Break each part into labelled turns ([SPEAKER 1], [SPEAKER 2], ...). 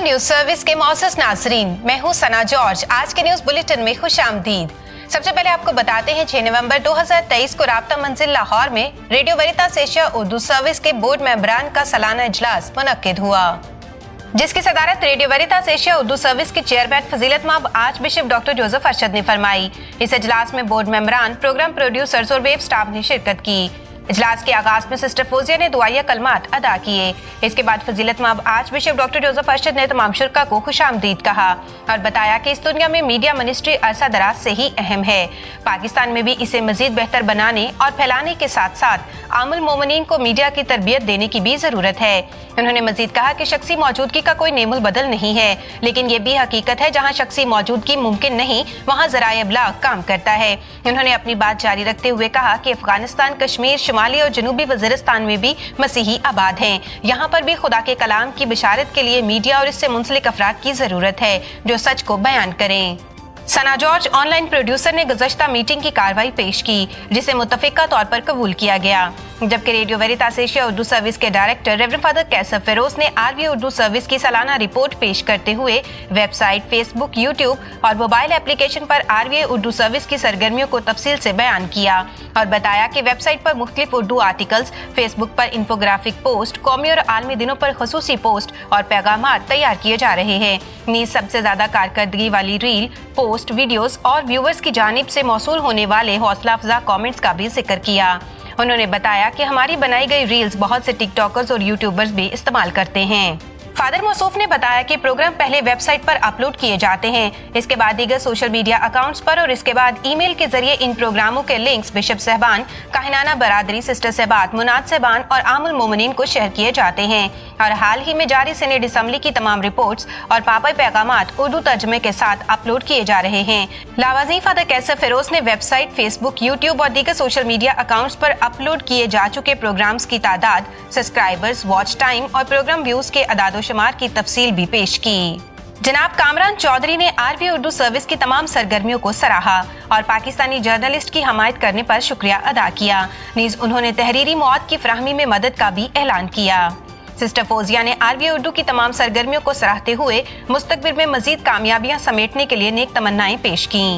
[SPEAKER 1] News service के मौसूस नाजरीन, मैं हूँ सना जॉर्ज। आज के न्यूज बुलेटिन में खुशामदीद। सबसे पहले आपको बताते हैं 6 नवंबर 2023 को राब्ता मंजिल लाहौर में radio Veritas Asia Urdu service के बोर्ड मेंबरान का सालाना इजलास मुनक्किद हुआ, जिसकी सदारत radio Veritas Asia Urdu service के चेयरमैन फजीलतमाब archbishop doctor Joseph Arshad ने फरमाई। इस इजलास में बोर्ड मेंबरान, प्रोग्राम प्रोड्यूसर्स और वेब स्टाफ ने शिरकत की। इजलास के आगाज में सिस्टर फौजिया ने दुआया कलमात अदा किए। इसके बाद फजीलतमाब archbishop doctor Joseph Arshad ने तमाम शुरका को खुशामदीद कहा और बताया कि इस दुनिया में मीडिया मिनिस्ट्री अरसा दराज से ही अहम है। पाकिस्तान में भी इसे मजीद बेहतर बनाने और फैलाने के साथ साथ आमुल मोमिनीन को मीडिया की तरबियत देने की भी जरूरत है। उन्होंने मजीद कहा कि शख्सी मौजूदगी का कोई नेमुल बदल नहीं है, लेकिन ये भी हकीकत है जहाँ शख्सी मौजूदगी मुमकिन नहीं वहाँ ज़राए इब्लाग काम करता है। उन्होंने अपनी बात जारी रखते हुए कहा कि अफगानिस्तान, कश्मीर, शिमाली और जनूबी वज़ीरिस्तान में भी मसीही आबाद हैं। यहाँ पर भी खुदा के कलाम की बिशारत के लिए मीडिया और इससे मुंसलिक अफराद की जरूरत है जो सच को बयान करें। सना जॉर्ज ऑनलाइन प्रोड्यूसर ने गुज़श्ता मीटिंग की कार्रवाई पेश की, जिसे मुत्तफ़िका तौर पर कबूल किया गया, जबकि radio Veritas Asia Urdu service के डायरेक्टर रेवरेंड फादर कैसर फेरोज ने आरवी उर्दू सर्विस की सालाना रिपोर्ट पेश करते हुए वेबसाइट, फेसबुक, यूट्यूब और मोबाइल एप्लीकेशन पर आरवी उर्दू सर्विस की सरगर्मियों को तफसील से बयान किया और बताया कि वेबसाइट पर मुख्तलिफ उर्दू आर्टिकल्स, फेसबुक पर इंफोग्राफिक पोस्ट, कौमी और आलमी दिनों पर खसूसी पोस्ट और पैगामात तैयार किए जा रहे हैं। नीज सबसे ज्यादा कारकर्दगी वाली रील, पोस्ट, वीडियोस और व्यूवर्स की जानिब से मौसूल होने वाले हौसला अफजा कमेंट्स का भी जिक्र किया। उन्होंने बताया कि हमारी बनाई गई रील्स बहुत से टिकटॉकर्स और यूट्यूबर्स भी इस्तेमाल करते हैं। फादर मौसूफ ने बताया कि प्रोग्राम पहले वेबसाइट पर अपलोड किए जाते हैं, इसके बाद दीगर सोशल मीडिया अकाउंट्स पर और इसके बाद ईमेल के जरिए इन प्रोग्रामों के लिंक्स बिशप साहबान, काहिनाना बरादरी, सिस्टर साहबात, मुनाद साहबान और आमुल मोमिनीन को शेयर किए जाते हैं। और हाल ही में जारी सीनेट असम्बली की तमाम रिपोर्ट्स और पापाई पैगामात उर्दू तर्जमे के साथ अपलोड किए जा रहे हैं। लावाजी फादर कैसर फेरोज ने वेबसाइट, फेसबुक, यूट्यूब और दीगर सोशल मीडिया अकाउंट्स पर अपलोड किए जा चुके प्रोग्राम्स की तादाद, सब्सक्राइबर्स, वॉच टाइम और प्रोग्राम व्यूज के अदादोशुमार की तफसील भी पेश की। जनाब कामरान चौधरी ने आरवी उर्दू सर्विस की तमाम सरगर्मियों को सराहा और पाकिस्तानी जर्नलिस्ट की हमायत करने पर शुक्रिया अदा किया। नीज उन्होंने तहरीरी मौत की फराहमी में मदद का भी ऐलान किया। सिस्टर फौजिया ने आरवी उर्दू की तमाम सरगर्मियों को सराहते हुए मुस्तकबिल में मजीद कामयाबियां समेटने के लिए नेक तमन्नाएं पेश की।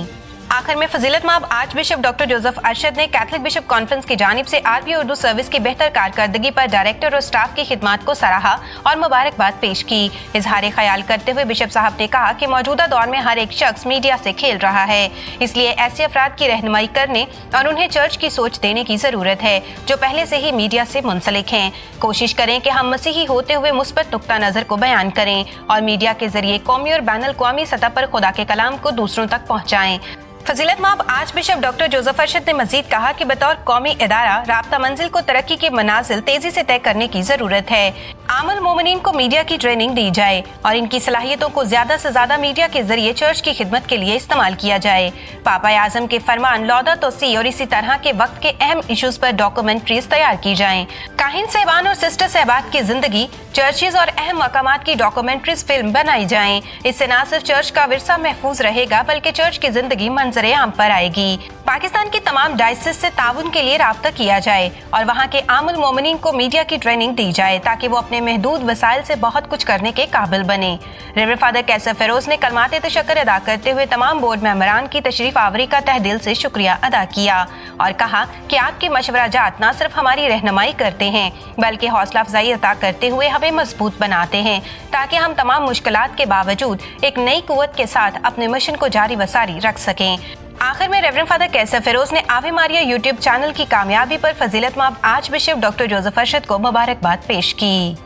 [SPEAKER 1] आखिर में फजीलतमाब archbishop doctor Joseph Arshad ने कैथलिक बिशप कॉन्फ्रेंस की जानिब से आरवी उर्दू सर्विस की बेहतर कारकर्दगी पर डायरेक्टर और स्टाफ की खिदमत को सराहा और मुबारकबाद पेश की। इजहार ख्याल करते हुए बिशप साहब ने कहा कि मौजूदा दौर में हर एक शख्स मीडिया से खेल रहा है, इसलिए ऐसे अफराद की रहनुमाई करने और उन्हें चर्च की सोच देने की जरूरत है जो पहले से ही मीडिया से मुंसलिक हैं। कोशिश करें कि हम मसीही होते हुए मुस्बत नुक्ता नजर को बयान करें और मीडिया के जरिए कौमी और बैनुल अक़वामी सतह पर खुदा के कलाम को दूसरों तक पहुँचाएं। फजीलतमाब archbishop doctor Joseph Arshad ने मजीद कहा कि बतौर कौमी इदारा राब्ता मंजिल को तरक्की के मनाजिल तेजी से तय करने की जरूरत है। आमुल मोमिनीन को मीडिया की ट्रेनिंग दी जाए और इनकी सलाहियतों को ज्यादा से ज्यादा मीडिया के जरिए चर्च की खिदमत के लिए इस्तेमाल किया जाए। पापा आजम के फरमान, लौदा तोसी और इसी तरह के वक्त के अहम इश्यूज पर डॉक्यूमेंट्रीज तैयार की जाएं। काहिन साहबान और सिस्टर साहबात की जिंदगी, चर्चेज और अहम मकामात की डॉक्यूमेंट्रीज फिल्म बनाई जाएं। इससे न सिर्फ चर्च का विरसा महफूज रहेगा बल्कि चर्च की जिंदगी मंजरे आम पर आएगी। पाकिस्तान की तमाम डायसिस से ताउन के लिए राब्ता किया जाए और वहाँ के आमुल मोमिनीन को मीडिया की ट्रेनिंग दी जाए ताकि वो अपने महदूद वसाइल से बहुत कुछ करने के काबिल बने। रेवरेंड फादर कैसर फेरोज ने कलमात तशक्कुर अदा करते हुए तमाम बोर्ड मेंबरान की तशरीफ आवरी का तहे दिल से शुक्रिया अदा किया और कहा कि आपके मशवराजात न सिर्फ हमारी रहनुमाई करते हैं बल्कि हौसला अफजाई अता करते हुए हमें मजबूत बनाते हैं ताकि हम तमाम मुश्किलात के बावजूद एक नई कुव्वत के साथ अपने मिशन को जारी वसारी रख सकें। आखिर में रेवरेंड फादर कैसर फेरोज ने आवे मारिया यूट्यूब चैनल की कामयाबी पर फजीलतमाब archbishop doctor Joseph Arshad को मुबारकबाद पेश की।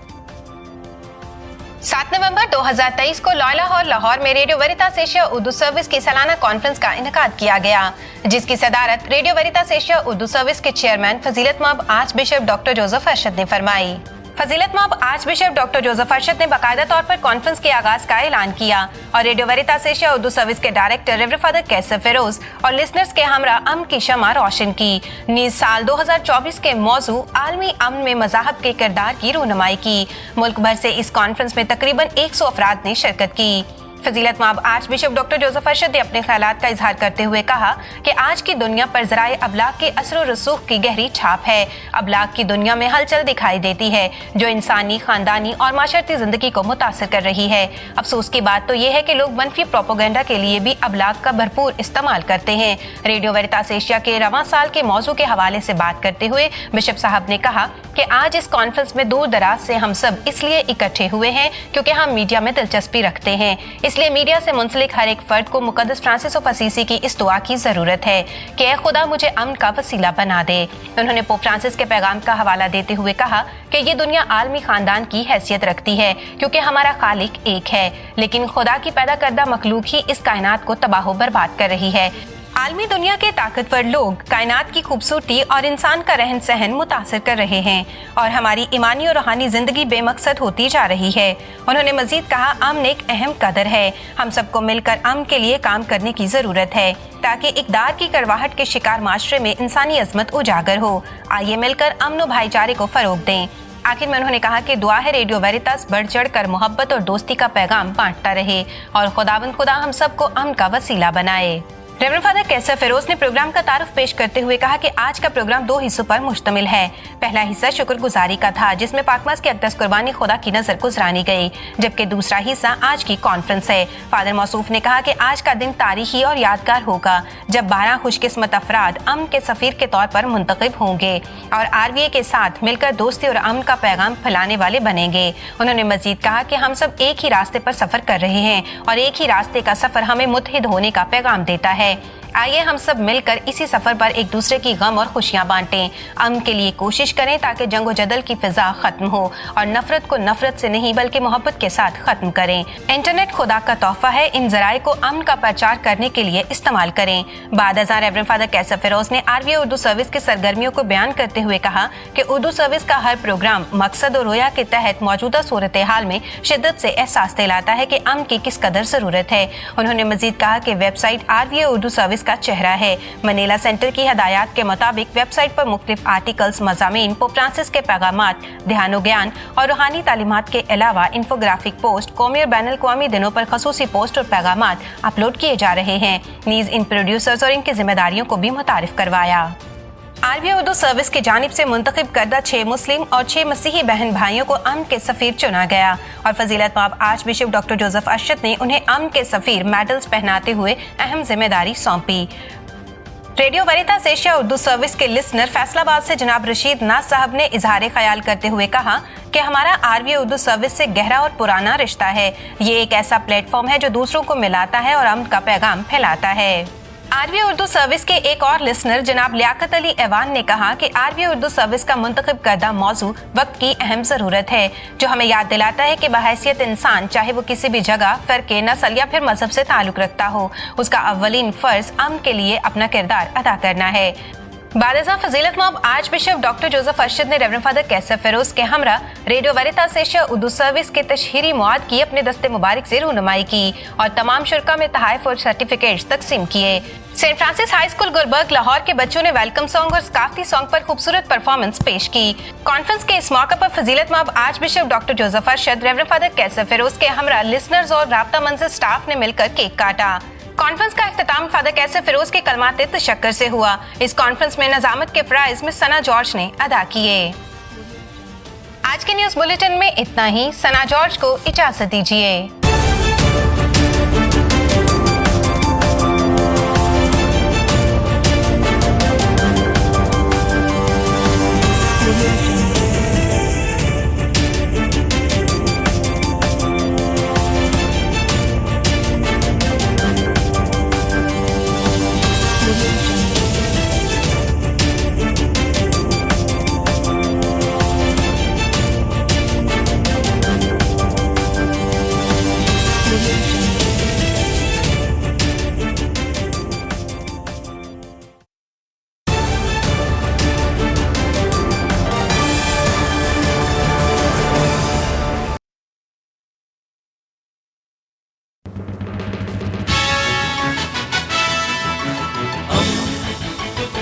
[SPEAKER 1] 7 नवंबर 2023 को लाहौर में radio Veritas Asia Urdu service की सालाना कॉन्फ्रेंस का इनेकाद किया गया, जिसकी सदारत radio Veritas Asia Urdu service के चेयरमैन फजीलतमाब archbishop doctor Joseph Arshad ने फरमाई। फजीलतमाब archbishop doctor Joseph Arshad ने बाकायदा तौर पर कॉन्फ्रेंस के आगाज का ऐलान किया और radio Veritas Asia Urdu service के डायरेक्टर रेवरेंड फादर कैसर फेरोज और लिसनर्स के हमरा अमन की शमा रोशन की। नीज साल 2024 के मौजू आलमी अमन में मज़ाहब के किरदार की रहनुमाई की। मुल्क भर से इस कॉन्फ्रेंस में तकरीबन 100 अफराद ने शिरकत की। फजीलत माब archbishop doctor Joseph Arshad ने अपने ख्यालात का इजहार करते हुए कहा कि आज की दुनिया पर ज़राए अबलाग के असर और रसूख की गहरी छाप है। अबलाग की दुनिया में हलचल दिखाई देती है जो इंसानी, खानदानी और माशरती जिंदगी को मुतासर कर रही है। अफसोस की बात तो ये है कि लोग मनफी प्रोपेगेंडा के लिए भी अबलाग का भरपूर इस्तेमाल करते हैं। रेडियो वेरितास एशिया के रवां साल के मौजू के हवाले से बात करते हुए बिशप साहब ने कहा कि आज इस कॉन्फ्रेंस में दूर दराज से हम सब इसलिए इकट्ठे हुए हैं क्योंकि हम मीडिया में दिलचस्पी रखते हैं। इसलिए मीडिया से मुंसलिक हर एक फर्द को मुकद्दस फ्रांसिस ऑफ असीसी की इस दुआ की जरूरत है कि ऐ खुदा मुझे अमन का वसीला बना दे। उन्होंने पोप फ्रांसिस के पैगाम का हवाला देते हुए कहा कि ये दुनिया आलमी खानदान की हैसियत रखती है क्योंकि हमारा खालिक एक है, लेकिन खुदा की पैदा करदा मखलूक ही इस कायनात को तबाह बर्बाद कर रही है। आलमी दुनिया के ताकतवर लोग कायनात की खूबसूरती और इंसान का रहन सहन मुतासर कर रहे हैं और हमारी ईमानी और रूहानी जिंदगी बेमकसद होती जा रही है। उन्होंने मजीद कहा, अमन एक अहम कदर है, हम सबको मिलकर अमन के लिए काम करने की जरूरत है ताकि इक़दार की करवाहट के शिकार माशरे में इंसानी अजमत उजागर हो। आइए मिलकर अमन और भाईचारे को फरोग दें। आखिर में उन्होंने कहा कि दुआ है रेडियो वेरितास बढ़ चढ़ कर मोहब्बत और दोस्ती का पैगाम बांटता रहे और खुदावंद खुदा हम सबको अमन का वसीला बनाए। रेवरेंड फादर कैसर फिरोज ने प्रोग्राम का तारुफ पेश करते हुए कहा कि आज का प्रोग्राम 2 हिस्सों पर मुश्तमिल है। पहला हिस्सा शुक्रगुजारी का था जिसमें पाकमास की अक़दस कुर्बानी खुदा की नजर गुजरानी गई, जबकि दूसरा हिस्सा आज की कॉन्फ्रेंस है। फादर मौसूफ ने कहा कि आज का दिन तारीखी और यादगार होगा जब 12 खुशकिस्मत अफराद अमन के सफीर के तौर पर मुंतखब होंगे और RVA के साथ मिलकर दोस्ती और अमन का पैगाम फैलाने वाले बनेंगे। उन्होंने मजीद कहा कि हम सब एक ही रास्ते पर सफर कर रहे हैं और एक ही रास्ते का सफर हमें मुत्तहिद होने का पैगाम देता है। आइए हम सब मिलकर इसी सफर पर एक दूसरे की गम और खुशियां बांटें, अमन के लिए कोशिश करें ताकि जंग और जदल की फिजा खत्म हो और नफरत को नफरत से नहीं बल्कि मोहब्बत के साथ खत्म करें। इंटरनेट खुदा का तोहफा है, इन जराए को अमन का प्रचार करने के लिए इस्तेमाल करें। बाद अज़ां रेवरेंड फादर कैसर फिरोज ने RVA उर्दू सर्विस की सरगर्मियों को बयान करते हुए कहा कि उर्दू सर्विस का हर प्रोग्राम मकसद और रोया के तहत मौजूदा सूरत हाल में शिद्दत से एहसास दिलाता है कि अमन की किस कदर जरूरत है। उन्होंने मजीद कहा कि वेबसाइट RVA उर्दू सर्विस का चेहरा है। मनीला सेंटर की हदायत के मुताबिक वेबसाइट पर मुख्तलिफ आर्टिकल्स, मज़ामीन, पोप फ्रांसिस के पैगामात, ध्यान ज्ञान और रूहानी तालीमात के अलावा इंफोग्राफिक पोस्ट, कौमी और बैनुल अक़वामी दिनों पर खसूसी पोस्ट और पैगामात अपलोड किए जा रहे हैं। नीज इन प्रोड्यूसर्स और इनकी जिम्मेदारियों को भी मुतारिफ करवाया। RVA उर्दू सर्विस की जानिब से मुंतखब करदा 6 मुस्लिम और 6 मसीही बहन भाइयों को अमन के सफीर चुना गया और फजीलत माब archbishop doctor Joseph Arshad ने उन्हें अमन के सफीर मेडल्स पहनाते हुए अहम जिम्मेदारी सौंपी। Radio Veritas Asia Urdu service के लिसनर फैसलाबाद से जनाब रशीद नाज साहब ने इजहार ख्याल करते हुए कहा कि हमारा RVA उर्दू सर्विस से गहरा और पुराना रिश्ता है। ये एक ऐसा प्लेटफॉर्म है जो दूसरों को मिलाता है और अमन का पैगाम फैलाता है। RVA उर्दू सर्विस के एक और लिसनर जनाब लियाकत अली ऐवान ने कहा कि RVA उर्दू सर्विस का मुंतखब करदा मौजू वक्त की अहम जरूरत है जो हमें याद दिलाता है कि बहैसियत इंसान चाहे वो किसी भी जगह, फ़िरके, नस्ल या फिर मजहब से ताल्लुक रखता हो, उसका अव्वलीन फर्ज अमन के लिए अपना किरदार अदा करना है। बादशाह फजीलत माब archbishop doctor Joseph Arshad ने रेवरेंड फादर कैसर फिरोज के हमरा radio Veritas Asia Urdu service के तशहीरी मवाद की अपने दस्ते मुबारक से रूनुमाई की और तमाम शुरका में तहाइफ और सर्टिफिकेट्स तकसीम किए। Saint Francis high school Gulberg Lahore के बच्चों ने वेलकम सॉन्ग और स्काफ्ती सॉन्ग पर खूबसूरत परफॉर्मेंस पेश की। कॉन्फ्रेंस के इस मौके पर फजीलत माब archbishop doctor Joseph Arshad, reverend father Qaiser Feroz के हमरा लिसनर्स और राब्ता मंजिल स्टाफ ने मिलकर केक काटा। कॉन्फ्रेंस का इख्तिताम फादर कैसर फिरोज के कलमात तशक्कर से हुआ। इस कॉन्फ्रेंस में नजामत के फराइज मिस सना जॉर्ज ने अदा किए। आज के न्यूज बुलेटिन में इतना ही। सना जॉर्ज को इजाजत दीजिए।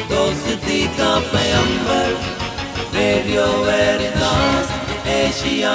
[SPEAKER 2] दोस्ती का पैगंबर रेडियो वेरितास एशिया।